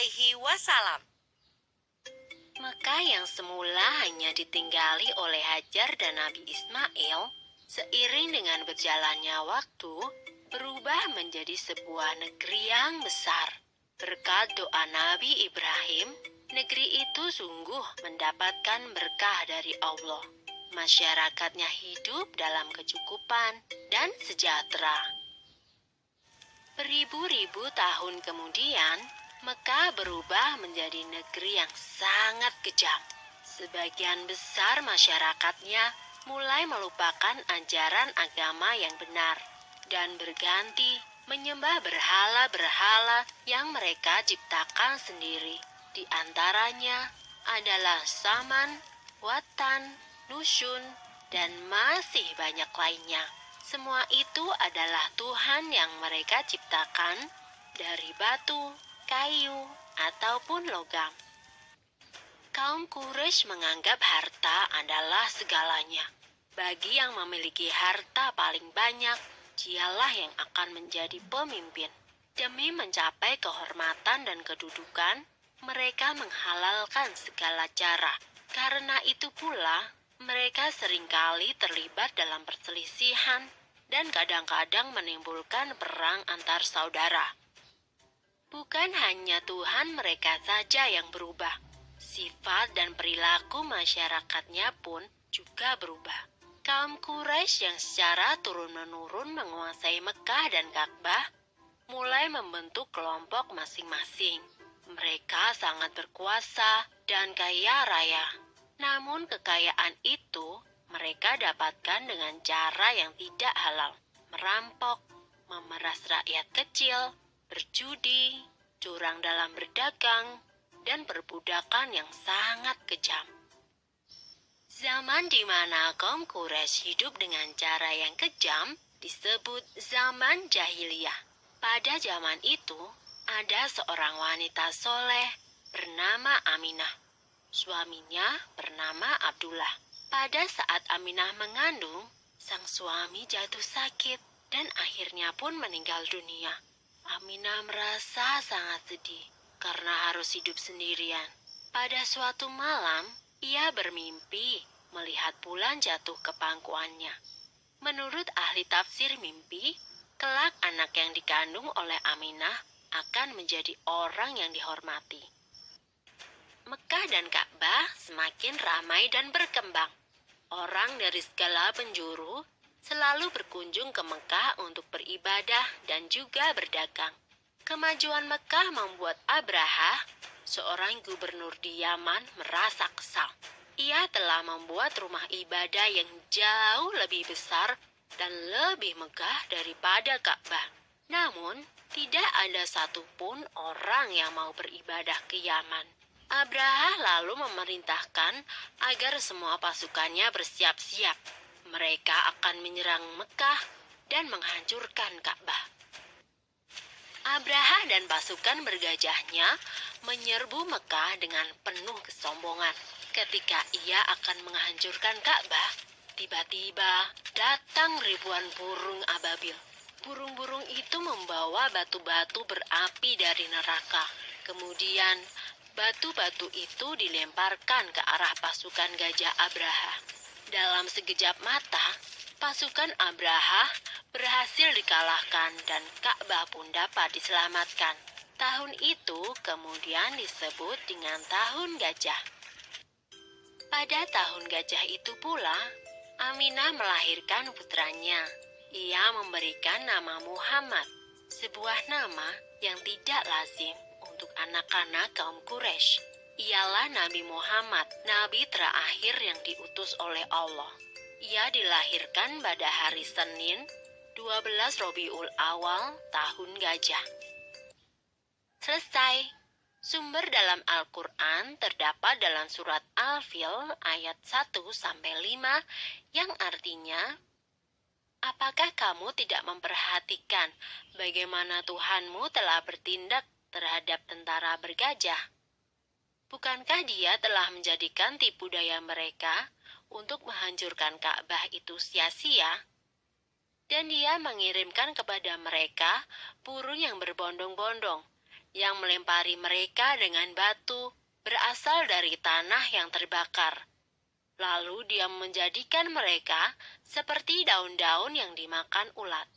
alaihi wasallam. Mekah yang semula hanya ditinggali oleh Hajar dan Nabi Ismail, seiring dengan berjalannya waktu, berubah menjadi sebuah negeri yang besar. Berkat doa Nabi Ibrahim, negeri itu sungguh mendapatkan berkah dari Allah. Masyarakatnya hidup dalam kecukupan dan sejahtera. Beribu-ribu tahun kemudian, Mekah berubah menjadi negeri yang sangat kejam. Sebagian besar masyarakatnya mulai melupakan ajaran agama yang benar dan berganti menyembah berhala-berhala yang mereka ciptakan sendiri. Di antaranya adalah Saman, Watan, Nusyun, dan masih banyak lainnya. Semua itu adalah Tuhan yang mereka ciptakan dari batu, kayu, ataupun logam. Kaum Quraisy menganggap harta adalah segalanya. Bagi yang memiliki harta paling banyak, dialah yang akan menjadi pemimpin. Demi mencapai kehormatan dan kedudukan, mereka menghalalkan segala cara. Karena itu pula, mereka seringkali terlibat dalam perselisihan dan kadang-kadang menimbulkan perang antar saudara. Bukan hanya Tuhan mereka saja yang berubah, sifat dan perilaku masyarakatnya pun juga berubah. Kaum Quraisy yang secara turun-menurun menguasai Mekah dan Ka'bah mulai membentuk kelompok masing-masing. Mereka sangat berkuasa dan kaya raya. Namun kekayaan itu mereka dapatkan dengan cara yang tidak halal, merampok, memeras rakyat kecil, berjudi, curang dalam berdagang, dan perbudakan yang sangat kejam. Zaman di mana kaum Quraisy hidup dengan cara yang kejam disebut zaman jahiliyah. Pada zaman itu, ada seorang wanita soleh bernama Aminah. Suaminya bernama Abdullah. Pada saat Aminah mengandung, sang suami jatuh sakit dan akhirnya pun meninggal dunia. Aminah merasa sangat sedih karena harus hidup sendirian. Pada suatu malam, ia bermimpi melihat bulan jatuh ke pangkuannya. Menurut ahli tafsir mimpi, kelak anak yang dikandung oleh Aminah akan menjadi orang yang dihormati. Mekah dan Ka'bah semakin ramai dan berkembang. Orang dari segala penjuru selalu berkunjung ke Mekah untuk beribadah dan juga berdagang. Kemajuan Mekah membuat Abraha, seorang gubernur di Yaman, merasa kesal. Ia telah membuat rumah ibadah yang jauh lebih besar dan lebih megah daripada Ka'bah. Namun, tidak ada satupun orang yang mau beribadah ke Yaman. Abraha lalu memerintahkan agar semua pasukannya bersiap-siap. Mereka akan menyerang Mekah dan menghancurkan Ka'bah. Abraha dan pasukan bergajahnya menyerbu Mekah dengan penuh kesombongan. Ketika ia akan menghancurkan Ka'bah, tiba-tiba datang ribuan burung ababil. Burung-burung itu membawa batu-batu berapi dari neraka. Kemudian, batu-batu itu dilemparkan ke arah pasukan gajah Abraha. Dalam sekejap mata, pasukan Abraha berhasil dikalahkan dan Ka'bah pun dapat diselamatkan. Tahun itu kemudian disebut dengan Tahun Gajah. Pada Tahun Gajah itu pula, Aminah melahirkan putranya. Ia memberikan nama Muhammad, sebuah nama yang tidak lazim untuk anak-anak kaum Quraisy. Ialah Nabi Muhammad, nabi terakhir yang diutus oleh Allah. Ia dilahirkan pada hari Senin, 12 Rabiul Awal, Tahun Gajah. Selesai. Sumber dalam Al-Quran terdapat dalam surat Al-Fil ayat 1-5 yang artinya, apakah kamu tidak memperhatikan bagaimana Tuhanmu telah bertindak terhadap tentara bergajah? Bukankah dia telah menjadikan tipu daya mereka untuk menghancurkan Ka'bah itu sia-sia? Dan dia mengirimkan kepada mereka burung yang berbondong-bondong yang melempari mereka dengan batu berasal dari tanah yang terbakar. Lalu dia menjadikan mereka seperti daun-daun yang dimakan ulat.